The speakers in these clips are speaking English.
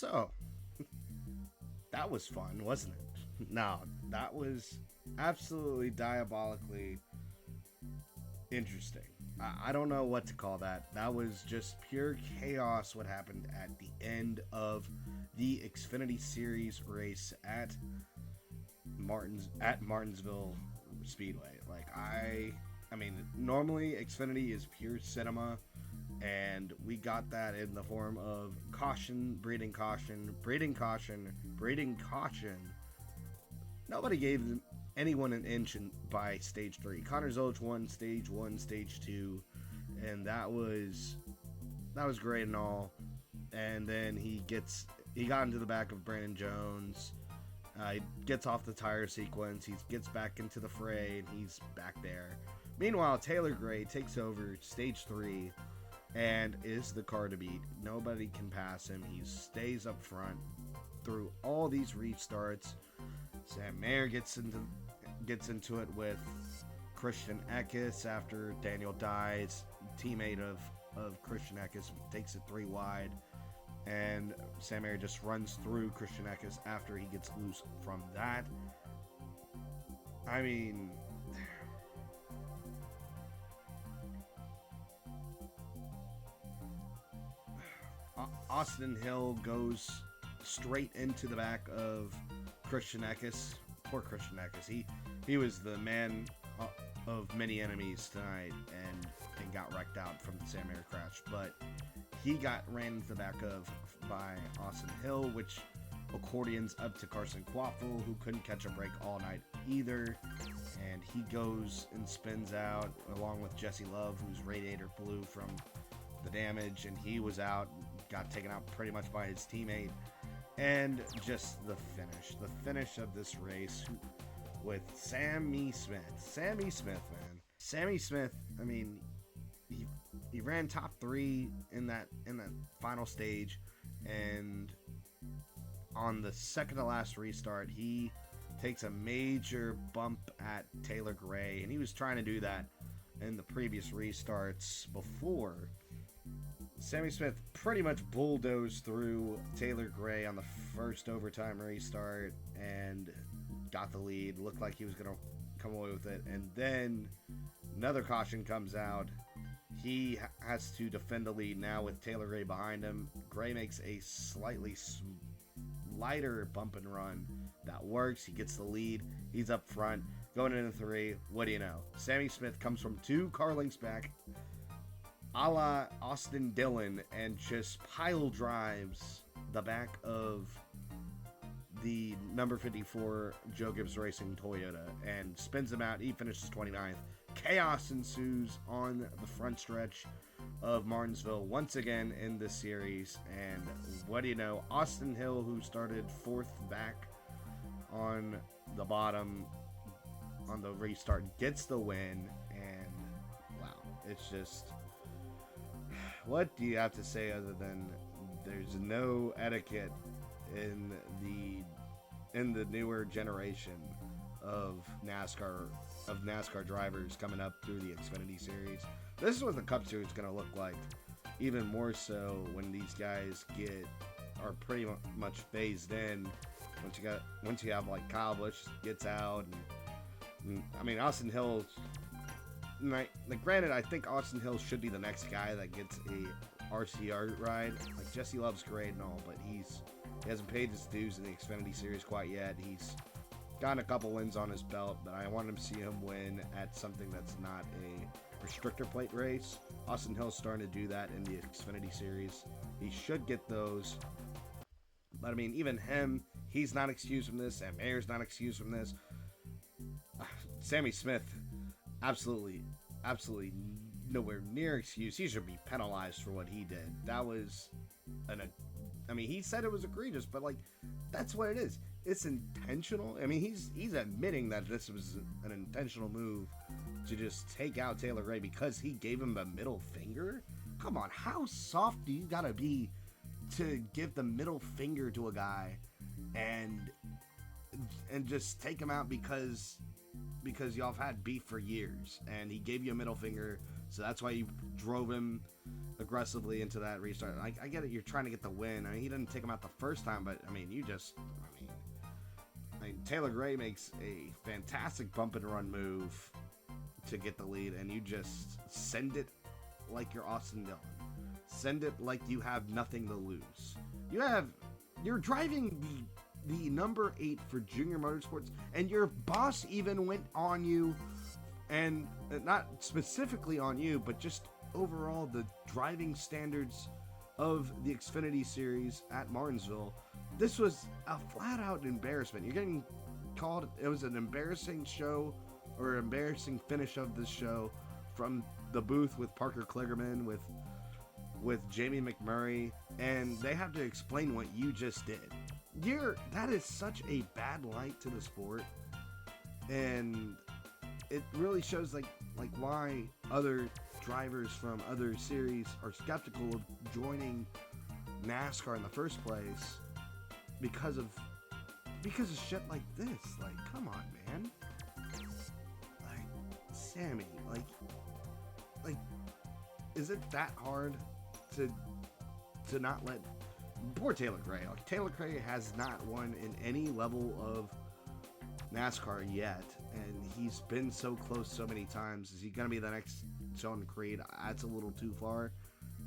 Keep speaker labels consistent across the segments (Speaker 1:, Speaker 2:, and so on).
Speaker 1: So, that was fun, wasn't it? No, that was absolutely diabolically interesting. I don't know what to call that. That was just pure chaos what happened at the end of the Xfinity Series race at Martinsville Speedway. I mean, normally Xfinity is pure cinema, and we got that in the form of caution, breeding caution, breeding caution, breeding caution. Nobody gave anyone an inch by stage 3. Connor Zolch won stage 1, stage 2, and that was great and all. And then he got into the back of Brandon Jones. He gets off the tire sequence. He gets back into the fray, and he's back there. Meanwhile, Taylor Gray takes over stage 3 and is the car to beat. Nobody can pass him. He stays up front through all these restarts. Sam Mayer gets into it with Christian Eckes after Daniel dies. Teammate of Christian Eckes takes it 3 wide. And Sam Mayer just runs through Christian Eckes after he gets loose from that. I mean, Austin Hill goes straight into the back of Christian Eckes. Poor Christian Eckes. He was the man of many enemies tonight and got wrecked out from the Sam Mayer crash. But he got ran into the back of by Austin Hill, which accordions up to Carson Quaffle, who couldn't catch a break all night either. And he goes and spins out along with Jesse Love, whose radiator blew from the damage, and he was out, got taken out pretty much by his teammate. And just the finish of this race with Sammy Smith. Sammy Smith, man. Sammy Smith, I mean, he ran top 3 in that final stage, and on the second to last restart, he takes a major bump at Taylor Gray, and he was trying to do that in the previous restarts before. Sammy Smith pretty much bulldozed through Taylor Gray on the first overtime restart and got the lead. Looked like he was going to come away with it. And then another caution comes out. He has to defend the lead now with Taylor Gray behind him. Gray makes a slightly lighter bump and run. That works. He gets the lead. He's up front. Going into 3. What do you know? Sammy Smith comes from 2 car lengths back, a la Austin Dillon, and just pile drives the back of the number 54 Joe Gibbs Racing Toyota and spins him out. He finishes 29th. Chaos ensues on the front stretch of Martinsville once again in this series. And what do you know? Austin Hill, who started 4th back on the bottom on the restart, gets the win. And wow, it's just, what do you have to say other than there's no etiquette in the newer generation of NASCAR drivers coming up through the Xfinity Series. This is what the Cup Series is going to look like, even more so when these guys are pretty much phased in. Once you have like Kyle Busch gets out, and I mean Austin Hill. Like, granted, I think Austin Hill should be the next guy that gets a RCR ride. Like, Jesse Love's great and all, but he hasn't paid his dues in the Xfinity Series quite yet. He's gotten a couple wins on his belt, but I wanted to see him win at something that's not a restrictor plate race. Austin Hill's starting to do that in the Xfinity Series. He should get those. But, I mean, even him, he's not excused from this. Sam Mayer's not excused from this. Sammy Smith, absolutely nowhere near excuse. He should be penalized for what he did. That was I mean, he said it was egregious, but like, that's what it is. It's intentional. I mean, he's admitting that this was an intentional move to just take out Taylor Gray because he gave him a middle finger. Come on, how soft do you gotta be to give the middle finger to a guy and just take him out because y'all have had beef for years, and he gave you a middle finger, so that's why you drove him aggressively into that restart. I get it, you're trying to get the win. I mean, he didn't take him out the first time, but I mean, Taylor Gray makes a fantastic bump and run move to get the lead, and you just send it like you're Austin Dillon. Send it like you have nothing to lose. You're driving the number 8 for Junior Motorsports, and your boss even went on you, and not specifically on you, but just overall the driving standards of the Xfinity Series at Martinsville. This was a flat-out embarrassment. You're getting called, it was an embarrassing show, or embarrassing finish of this show, from the booth with Parker Kligerman, with Jamie McMurray, and they have to explain what you just did. That is such a bad light to the sport, and it really shows like why other drivers from other series are skeptical of joining NASCAR in the first place because of shit like this. Like, come on, man. Like, Sammy, like is it that hard to not let poor Taylor Gray? Like, Taylor Gray has not won in any level of NASCAR yet, and he's been so close so many times. Is he gonna be the next Sheldon Creed? That's a little too far.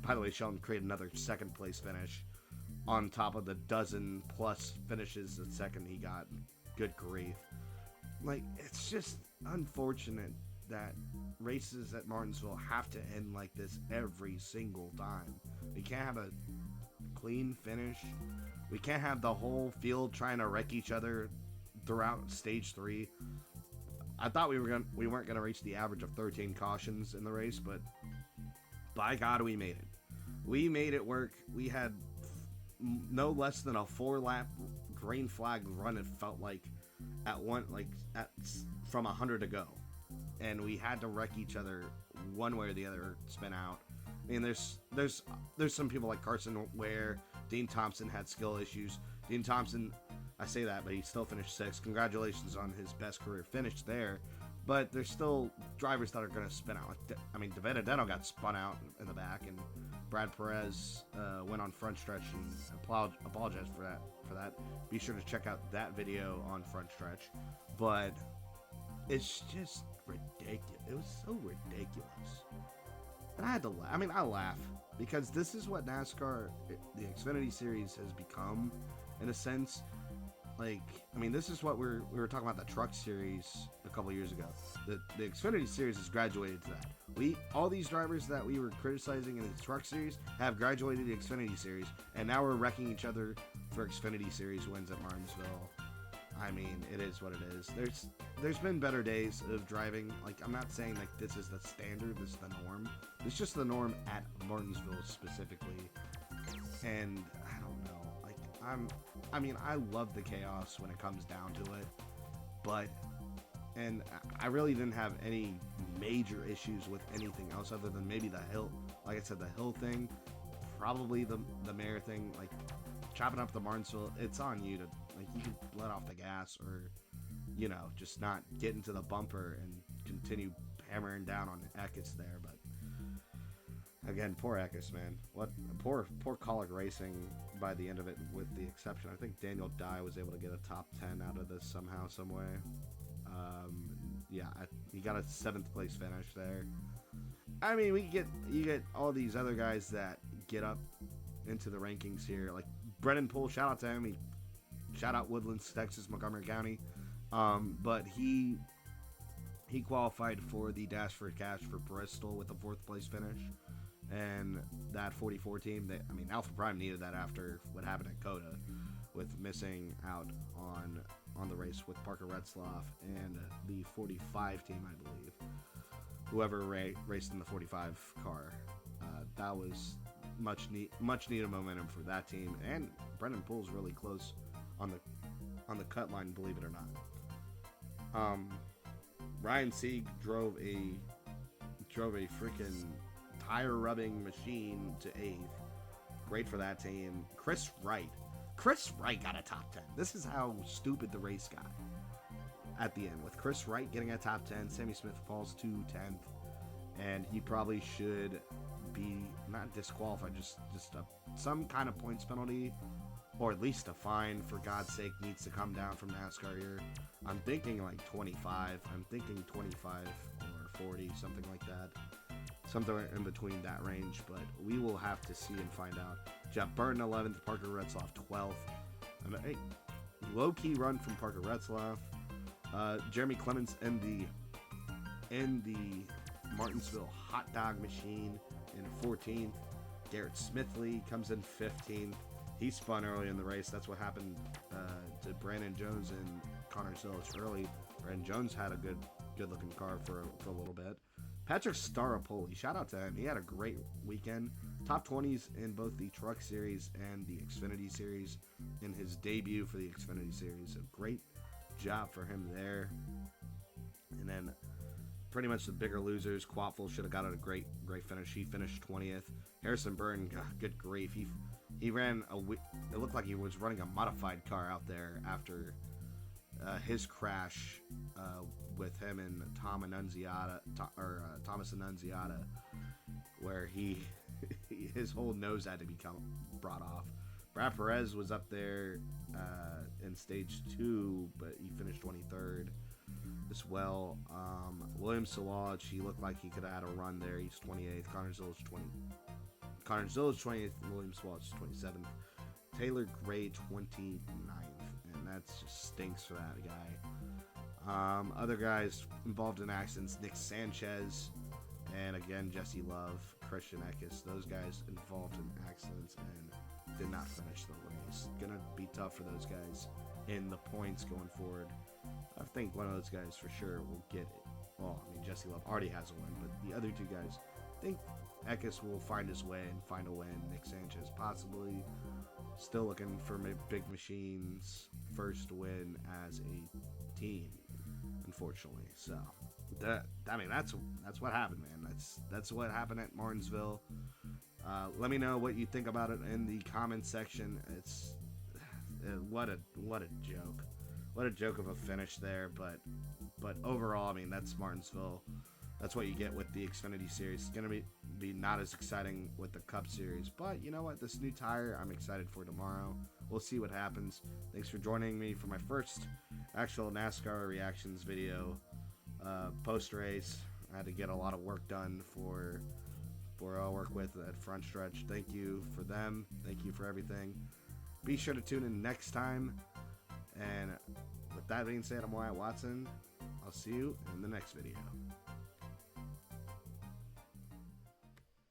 Speaker 1: By the way, Sheldon Creed, another second place finish on top of the dozen plus finishes the second he got. Good grief. Like, it's just unfortunate that races at Martinsville have to end like this every single time. We can't have a clean finish. We can't have the whole field trying to wreck each other throughout stage 3. I thought we weren't gonna reach the average of 13 cautions in the race, but by God, we made it. We made it work. We had no less than a 4-lap green flag run. It felt like from 100 to go, and we had to wreck each other one way or the other, spin out. I mean, there's some people like Carson Ware, Dean Thompson had skill issues. Dean Thompson, I say that, but he still finished 6th. Congratulations on his best career finish there. But there's still drivers that are going to spin out. I mean, DeVedeno got spun out in the back, and Brad Perez went on front stretch and apologized for that. Be sure to check out that video on front stretch. But it's just ridiculous. It was so ridiculous. And I had to laugh. I mean, I laugh because this is what NASCAR, the Xfinity Series, has become, in a sense. Like, I mean, this is what we were talking about, the Truck Series a couple years ago. The Xfinity Series has graduated to that. All these drivers that we were criticizing in the Truck Series have graduated to the Xfinity Series, and now we're wrecking each other for Xfinity Series wins at Martinsville. I mean, it is what it is. There's been better days of driving. Like, I'm not saying like this is the standard, this is the norm. It's just the norm at Martinsville specifically. And I don't know. Like, I love the chaos when it comes down to it, but I really didn't have any major issues with anything else other than maybe the hill. Like I said, the hill thing, probably the mare thing. Like, chopping up the Martinsville, it's on you to, like, you can let off the gas or, you know, just not get into the bumper and continue hammering down on Eckes there. But again, poor Eckes, man. What poor Colic Racing by the end of it, with the exception, I think Daniel Dye was able to get a top 10 out of this somehow, some way. He got a 7th place finish there. I mean, you get all these other guys that get up into the rankings here, like Brennan Poole. Shout out to him. Shout out Woodlands, Texas, Montgomery County. But he qualified for the Dash for Cash for Bristol with a 4th place finish. And that 44 team, Alpha Prime needed that after what happened at COTA, with missing out on the race with Parker Retzloff and the 45 team, I believe. Whoever raced in the 45 car, that was much needed momentum for that team. And Brendan Poole's really close on the cut line, believe it or not. Ryan Sieg drove a freaking tire rubbing machine to 8th. Great for that team. Chris Wright got a top 10. This is how stupid the race got at the end, with Chris Wright getting a top 10. Sammy Smith falls to 10th, and he probably should be not disqualified, just some kind of points penalty, or at least a fine, for God's sake, needs to come down from NASCAR here. I'm thinking like 25. I'm thinking 25 or 40, something like that. Something in between that range, but we will have to see and find out. Jeff Burton 11th, Parker Retzlaff 12th. And hey, low-key run from Parker Retzlaff. Jeremy Clements in the Martinsville hot dog machine in 14th. Garrett Smithley comes in 15th. He spun early in the race. That's what happened to Brandon Jones and Connor Zilic early. Brandon Jones had a good looking car for a little bit. Patrick Staropoli, shout out to him. He had a great weekend. Top 20s in both the Truck Series and the Xfinity Series in his debut for the Xfinity Series. So great job for him there. And then pretty much the bigger losers. Quaffle should have got a great finish. He finished 20th. Harrison Burton, good grief. He ran it looked like he was running a modified car out there after his crash with him and Thomas Annunziata, where his whole nose had to be brought off. Brad Perez was up there in stage 2, but he finished 23rd as well. William Solage, he looked like he could have had a run there. He's 28th. Connor Zilic 20th. William Solage 27th. Taylor Gray 29th. And that just stinks for that guy. Other guys involved in accidents: Nick Sanchez, and again Jesse Love, Christian Eckes. Those guys involved in accidents and did not finish the race. Gonna be tough for those guys in the points going forward. I think one of those guys for sure will get it. Well, I mean, Jesse Love already has a win, but the other two guys, I think Eckes will find his way and find a win. Nick Sanchez possibly. Still looking for big machines first win as a team, unfortunately. So that's what happened, man. That's what happened at Martinsville. Let me know what you think about it in the comments section. It's what a joke. What a joke of a finish there, but overall, I mean, that's Martinsville. That's what you get with the Xfinity Series. It's going to be not as exciting with the Cup Series. But you know what? This new tire, I'm excited for tomorrow. We'll see what happens. Thanks for joining me for my first actual NASCAR reactions video post-race. I had to get a lot of work done for I'll work with at Front Stretch. Thank you for them. Thank you for everything. Be sure to tune in next time. And with that being said, I'm Wyatt Watson. I'll see you in the next video.